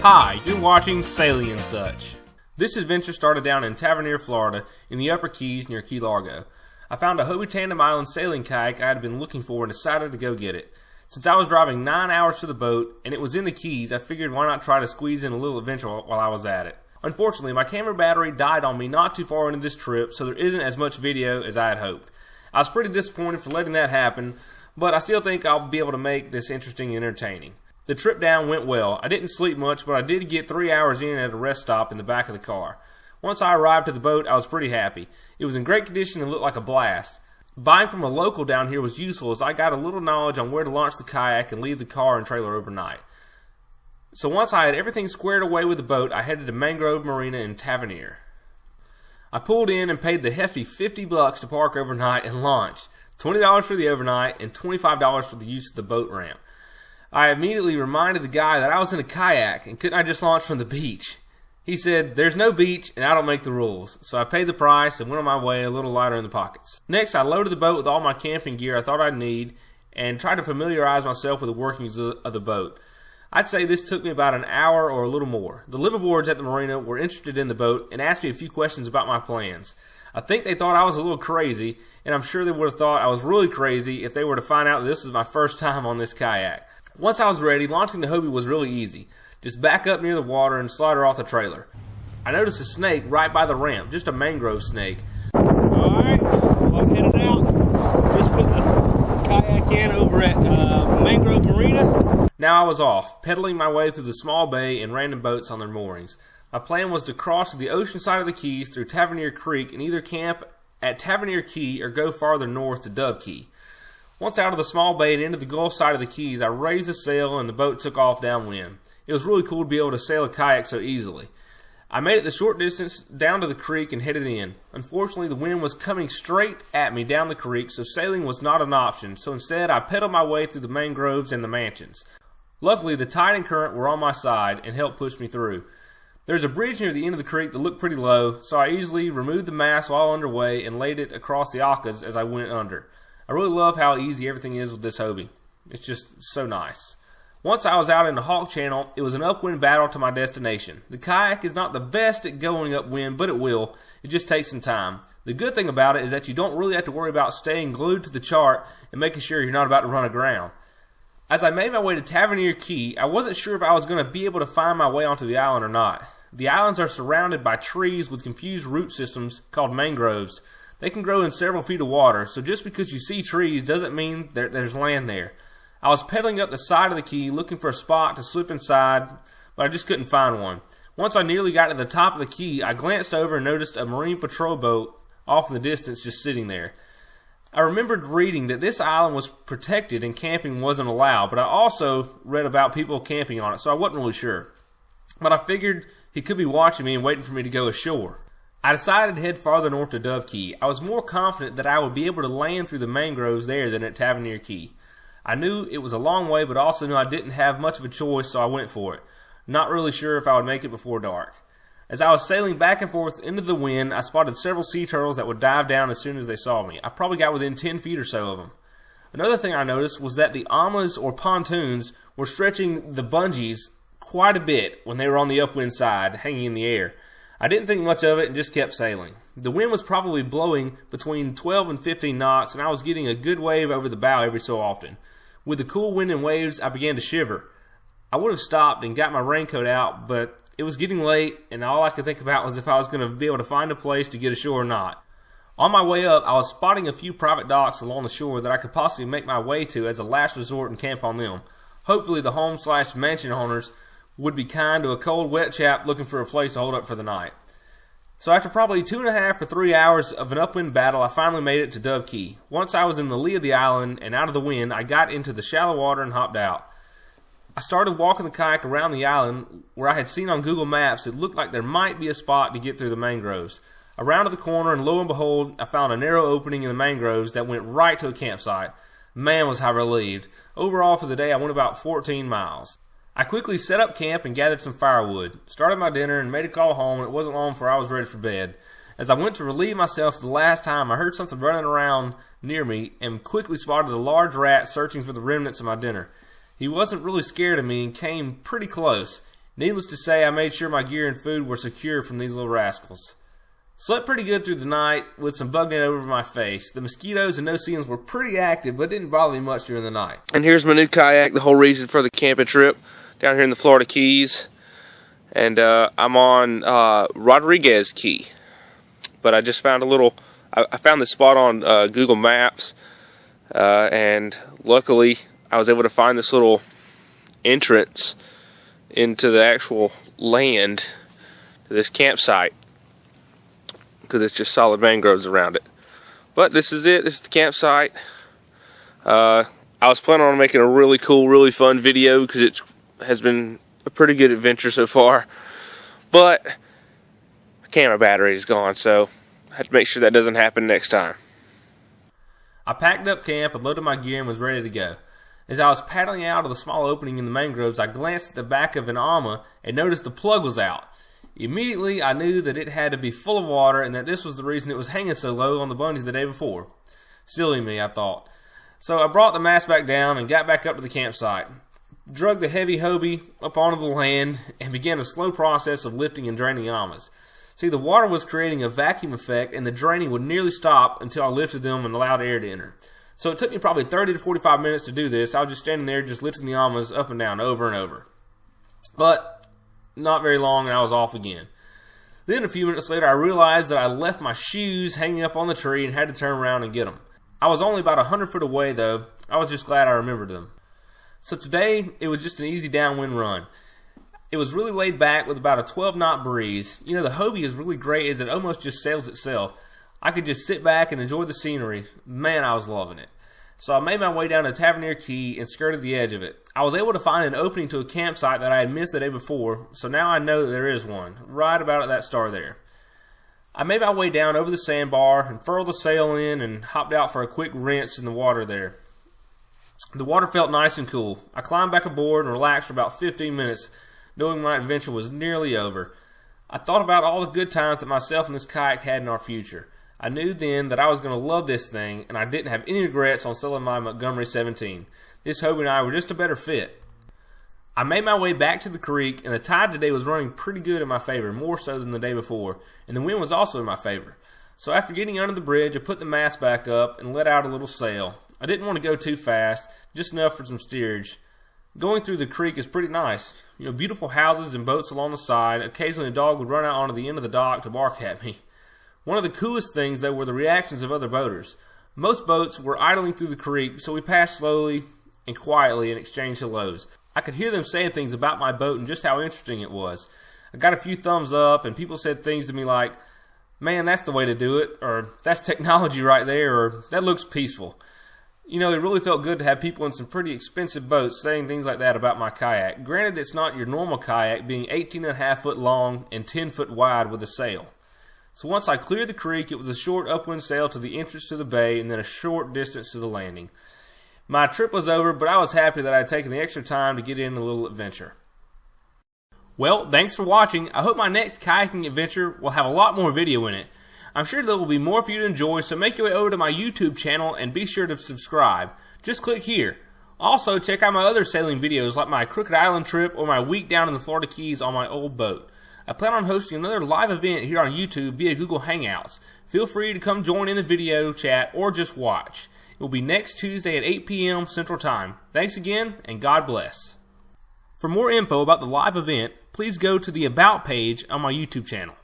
Hi, you're watching Sailing and Such. This adventure started down in Tavernier, Florida, in the Upper Keys near Key Largo. I found a Hobie Tandem Island sailing kayak I had been looking for and decided to go get it. Since I was driving 9 hours to the boat and it was in the Keys, I figured why not try to squeeze in a little adventure while I was at it. Unfortunately, my camera battery died on me not too far into this trip, so there isn't as much video as I had hoped. I was pretty disappointed for letting that happen, but I still think I'll be able to make this interesting and entertaining. The trip down went well. I didn't sleep much, but I did get 3 hours in at a rest stop in the back of the car. Once I arrived at the boat, I was pretty happy. It was in great condition and looked like a blast. Buying from a local down here was useful as I got a little knowledge on where to launch the kayak and leave the car and trailer overnight. So once I had everything squared away with the boat, I headed to Mangrove Marina in Tavernier. I pulled in and paid the hefty $50 to park overnight and launch. $20 for the overnight and $25 for the use of the boat ramp. I immediately reminded the guy that I was in a kayak and couldn't I just launch from the beach. He said, "There's no beach and I don't make the rules." So I paid the price and went on my way a little lighter in the pockets. Next, I loaded the boat with all my camping gear I thought I'd need and tried to familiarize myself with the workings of the boat. I'd say this took me about an hour or a little more. The liveaboards at the marina were interested in the boat and asked me a few questions about my plans. I think they thought I was a little crazy, and I'm sure they would have thought I was really crazy if they were to find out that this was my first time on this kayak. Once I was ready, launching the Hobie was really easy. Just back up near the water and slide her off the trailer. I noticed a snake right by the ramp, just a mangrove snake. Alright, well, I'm headed out. Just put the kayak in over at Mangrove Marina. Now I was off, pedaling my way through the small bay and random boats on their moorings. My plan was to cross to the ocean side of the Keys through Tavernier Creek and either camp at Tavernier Key or go farther north to Dove Key. Once out of the small bay and into the Gulf side of the Keys, I raised the sail and the boat took off downwind. It was really cool to be able to sail a kayak so easily. I made it the short distance down to the creek and headed in. Unfortunately, the wind was coming straight at me down the creek, so sailing was not an option, so instead I pedaled my way through the mangroves and the mansions. Luckily, the tide and current were on my side and helped push me through. There's a bridge near the end of the creek that looked pretty low, so I easily removed the mast while underway and laid it across the Acas as I went under. I really love how easy everything is with this Hobie. It's just so nice. Once I was out in the Hawk Channel, it was an upwind battle to my destination. The kayak is not the best at going upwind, but it will. It just takes some time. The good thing about it is that you don't really have to worry about staying glued to the chart and making sure you're not about to run aground. As I made my way to Tavernier Key, I wasn't sure if I was going to be able to find my way onto the island or not. The islands are surrounded by trees with confused root systems called mangroves. They can grow in several feet of water, so just because you see trees doesn't mean there's land there. I was pedaling up the side of the key looking for a spot to slip inside, but I just couldn't find one. Once I nearly got to the top of the key, I glanced over and noticed a marine patrol boat off in the distance just sitting there. I remembered reading that this island was protected and camping wasn't allowed, but I also read about people camping on it, so I wasn't really sure. But I figured he could be watching me and waiting for me to go ashore. I decided to head farther north to Dove Key. I was more confident that I would be able to land through the mangroves there than at Tavernier Key. I knew it was a long way, but also knew I didn't have much of a choice, so I went for it. Not really sure if I would make it before dark. As I was sailing back and forth into the wind, I spotted several sea turtles that would dive down as soon as they saw me. I probably got within 10 feet or so of them. Another thing I noticed was that the amas or pontoons were stretching the bungees quite a bit when they were on the upwind side, hanging in the air. I didn't think much of it and just kept sailing. The wind was probably blowing between 12 and 15 knots, and I was getting a good wave over the bow every so often. With the cool wind and waves, I began to shiver. I would have stopped and got my raincoat out, but it was getting late, and all I could think about was if I was going to be able to find a place to get ashore or not. On my way up, I was spotting a few private docks along the shore that I could possibly make my way to as a last resort and camp on them. Hopefully the home/mansion owners would be kind to a cold, wet chap looking for a place to hold up for the night. So after probably 2.5 or 3 hours of an upwind battle, I finally made it to Dove Key. Once I was in the lee of the island and out of the wind, I got into the shallow water and hopped out. I started walking the kayak around the island where I had seen on Google Maps it looked like there might be a spot to get through the mangroves. I rounded the corner and lo and behold, I found a narrow opening in the mangroves that went right to a campsite. Man, was I relieved. Overall for the day, I went about 14 miles. I quickly set up camp and gathered some firewood, started my dinner, and made a call home, and it wasn't long before I was ready for bed. As I went to relieve myself for the last time, I heard something running around near me and quickly spotted a large rat searching for the remnants of my dinner. He wasn't really scared of me and came pretty close. Needless to say, I made sure my gear and food were secure from these little rascals. Slept pretty good through the night with some bug net over my face. The mosquitoes and no-see-ums were pretty active, but didn't bother me much during the night. And here's my new kayak, the whole reason for the camping trip down here in the Florida Keys. And I'm on Rodriguez Key. But I just found I found this spot on Google Maps. And luckily, I was able to find this little entrance into the actual land to this campsite, because it's just solid mangroves around it. But this is it. This is the campsite. I was planning on making a really cool, really fun video, because it has been a pretty good adventure so far. But my camera battery is gone, so I have to make sure that doesn't happen next time. I packed up camp and loaded my gear and was ready to go. As I was paddling out of the small opening in the mangroves, I glanced at the back of an ama and noticed the plug was out. Immediately, I knew that it had to be full of water and that this was the reason it was hanging so low on the bungees the day before. Silly me, I thought. So I brought the mast back down and got back up to the campsite. Drug the heavy Hobie up onto the land and began a slow process of lifting and draining the amas. See, the water was creating a vacuum effect, and the draining would nearly stop until I lifted them and allowed air to enter. So it took me probably 30 to 45 minutes to do this. I was just standing there just lifting the amas up and down over and over. But not very long and I was off again. Then a few minutes later I realized that I left my shoes hanging up on the tree and had to turn around and get them. I was only about 100 foot away though. I was just glad I remembered them. So today it was just an easy downwind run. It was really laid back with about a 12-knot breeze. You know, the Hobie is really great as it almost just sails itself. I could just sit back and enjoy the scenery. Man, I was loving it. So I made my way down to Tavernier Key and skirted the edge of it. I was able to find an opening to a campsite that I had missed the day before, so now I know that there is one, right about at that star there. I made my way down over the sandbar and furled the sail in and hopped out for a quick rinse in the water there. The water felt nice and cool. I climbed back aboard and relaxed for about 15 minutes, knowing my adventure was nearly over. I thought about all the good times that myself and this kayak had in our future. I knew then that I was going to love this thing, and I didn't have any regrets on selling my Montgomery 17. This Hobie and I were just a better fit. I made my way back to the creek, and the tide today was running pretty good in my favor, more so than the day before, and the wind was also in my favor. So after getting under the bridge, I put the mast back up and let out a little sail. I didn't want to go too fast, just enough for some steerage. Going through the creek is pretty nice. You know, beautiful houses and boats along the side. Occasionally a dog would run out onto the end of the dock to bark at me. One of the coolest things, though, were the reactions of other boaters. Most boats were idling through the creek, so we passed slowly and quietly and exchanged hellos. I could hear them saying things about my boat and just how interesting it was. I got a few thumbs up, and people said things to me like, "Man, that's the way to do it," or "That's technology right there," or "That looks peaceful." You know, it really felt good to have people in some pretty expensive boats saying things like that about my kayak. Granted, it's not your normal kayak, being 18.5 foot long and 10 foot wide with a sail. So once I cleared the creek, it was a short upwind sail to the entrance to the bay and then a short distance to the landing. My trip was over, but I was happy that I had taken the extra time to get in a little adventure. Well, thanks for watching. I hope my next kayaking adventure will have a lot more video in it. I'm sure there will be more for you to enjoy, so make your way over to my YouTube channel and be sure to subscribe. Just click here. Also, check out my other sailing videos like my Crooked Island trip or my week down in the Florida Keys on my old boat. I plan on hosting another live event here on YouTube via Google Hangouts. Feel free to come join in the video chat or just watch. It will be next Tuesday at 8 p.m. Central Time. Thanks again, and God bless. For more info about the live event, please go to the About page on my YouTube channel.